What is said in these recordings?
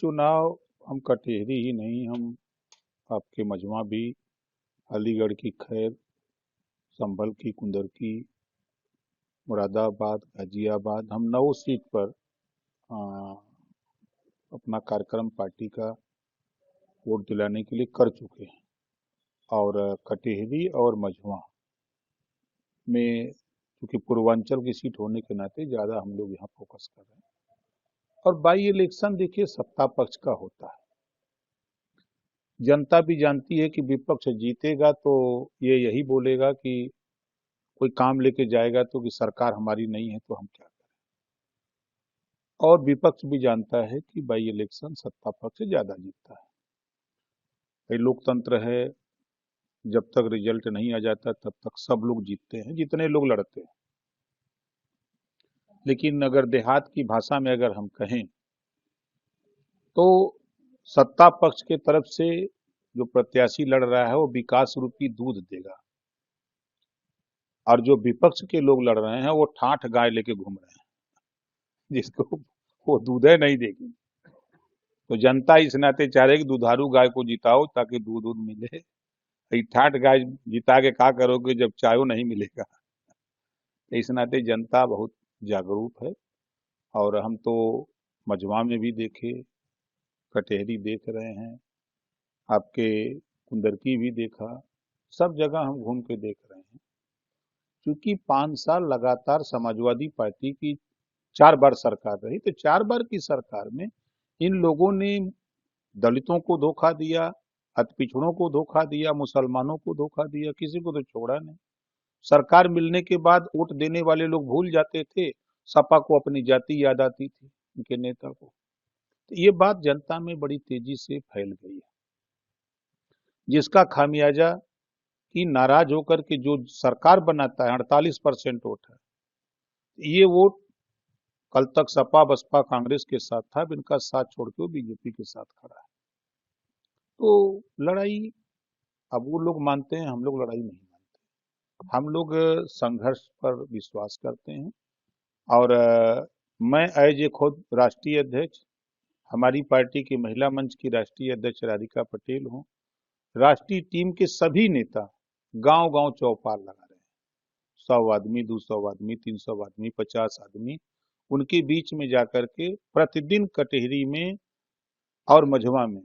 चुनाव हम कटेहरी ही नहीं, हम आपके मजमा भी, अलीगढ़ की खैर, संभल की कुंदरकी, मुरादाबाद, गाजियाबाद, हम 9 सीट पर आ, अपना कार्यक्रम पार्टी का वोट दिलाने के लिए कर चुके हैं। और कटेहरी और मझवा में क्योंकि पूर्वांचल की सीट होने के नाते ज्यादा हम लोग यहाँ फोकस कर रहे हैं। और बाई इलेक्शन देखिए सत्ता पक्ष का होता है। जनता भी जानती है कि विपक्ष जीतेगा तो ये यही बोलेगा कि कोई काम लेके जाएगा तो कि सरकार हमारी नहीं है तो हम क्या करें। और विपक्ष भी जानता है कि बाई इलेक्शन सत्ता पक्ष ज्यादा जीतता है। ये लोकतंत्र है, जब तक रिजल्ट नहीं आ जाता तब तक सब लोग जीतते हैं जितने लोग लड़ते हैं। लेकिन अगर देहात की भाषा में अगर हम कहें तो सत्ता पक्ष के तरफ से जो प्रत्याशी लड़ रहा है वो विकास रूपी दूध देगा, और जो विपक्ष के लोग लड़ रहे हैं वो ठाठ गाय लेके घूम रहे हैं जिसको वो दूध नहीं देगी। तो जनता इस नाते चाह रही कि दुधारू गाय को जिताओ ताकि दूध दूध मिले। ये ठाठ गाय जिता के क्या करोगे जब चायो नहीं मिलेगा। इस नाते जनता बहुत जागरूक है। और हम तो मजवा में भी देखे, कटेहरी देख रहे हैं, आपके कुंदरकी भी देखा, सब जगह हम घूम के देख रहे हैं। क्योंकि 5 साल लगातार समाजवादी पार्टी की 4 बार सरकार रही, तो 4 बार की सरकार में इन लोगों ने दलितों को धोखा दिया, अति पिछड़ों को धोखा दिया, मुसलमानों को धोखा दिया, किसी को तो छोड़ा नहीं। सरकार मिलने के बाद वोट देने वाले लोग भूल जाते थे, सपा को अपनी जाति याद आती थी, उनके नेता को। तो ये बात जनता में बड़ी तेजी से फैल गई है, जिसका खामियाजा कि नाराज होकर के जो सरकार बनाता है 48% वोट है। ये वोट कल तक सपा बसपा कांग्रेस के साथ था, अब इनका साथ छोड़ के वो बीजेपी के साथ खड़ा है। तो लड़ाई अब वो लोग मानते हैं, हम लोग लड़ाई नहीं मानते। हम लोग संघर्ष पर विश्वास करते हैं। और मैं एज ए खुद राष्ट्रीय अध्यक्ष, हमारी पार्टी की महिला मंच की राष्ट्रीय अध्यक्ष राधिका पटेल हूँ। राष्ट्रीय टीम के सभी नेता गांव गांव चौपाल लगा रहे हैं। 100 आदमी, 200 आदमी, 300 आदमी, 50 आदमी, उनके बीच में जाकर के प्रतिदिन कटेहरी में और मझवा में,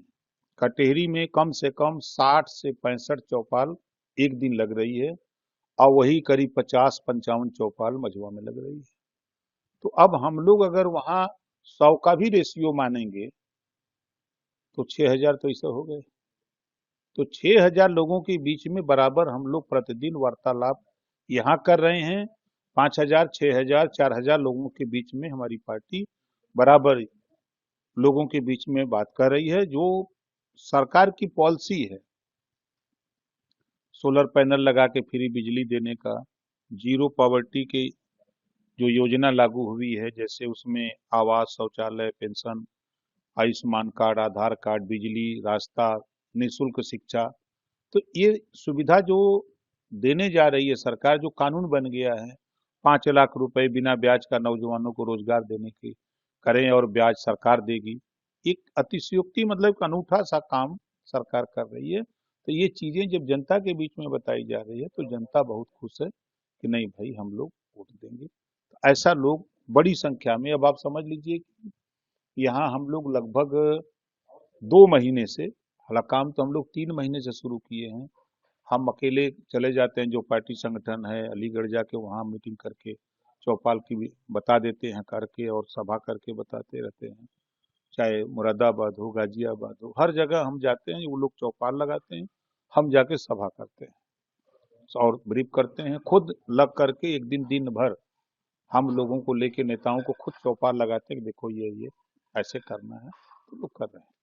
कटेहरी में कम से कम 60 से 65 चौपाल एक दिन लग रही है, और वही करीब 50-55 चौपाल मझवा में लग रही है। तो अब हम लोग अगर वहां 100 का भी रेशियो मानेंगे तो 6,000 तो ऐसे हो गए। तो 6,000 लोगों के बीच में बराबर हम लोग प्रतिदिन वार्तालाप यहाँ कर रहे हैं। 5,000, 6,000, 4,000 लोगों के बीच में हमारी पार्टी बराबर लोगों के बीच में बात कर रही है। जो सरकार की पॉलिसी है, सोलर पैनल लगा के फ्री बिजली देने का, जीरो पॉवर्टी के जो योजना लागू हुई है, जैसे उसमें आवास, शौचालय, पेंशन, आयुष्मान कार्ड, आधार कार्ड, बिजली, रास्ता, निःशुल्क शिक्षा, तो ये सुविधा जो देने जा रही है सरकार, जो कानून बन गया है 5 लाख रुपए बिना ब्याज का नौजवानों को रोजगार देने के करें और ब्याज सरकार देगी। एक अतिशयोक्ति मतलब एक अनूठा सा काम सरकार कर रही है। तो ये चीजें जब जनता के बीच में बताई जा रही है तो जनता बहुत खुश है कि नहीं भाई हम लोग वोट देंगे। तो ऐसा लोग बड़ी संख्या में, अब आप समझ लीजिए कि यहाँ हम लोग लगभग 2 महीने से, हालांकि काम तो हम लोग 3 महीने से शुरू किए हैं, हम अकेले चले जाते हैं, जो पार्टी संगठन है अलीगढ़ जाके वहाँ मीटिंग करके चौपाल की भी बता देते हैं करके, और सभा करके बताते रहते हैं। चाहे मुरादाबाद हो, गाजियाबाद हो, हर जगह हम जाते हैं, वो लोग चौपाल लगाते हैं, हम जाके सभा करते हैं और ब्रीफ करते हैं। खुद लग करके एक दिन दिन भर हम लोगों को लेके, नेताओं को खुद चौपाल लगाते हैं कि देखो ये ऐसे करना है, तो लोग कर रहे हैं।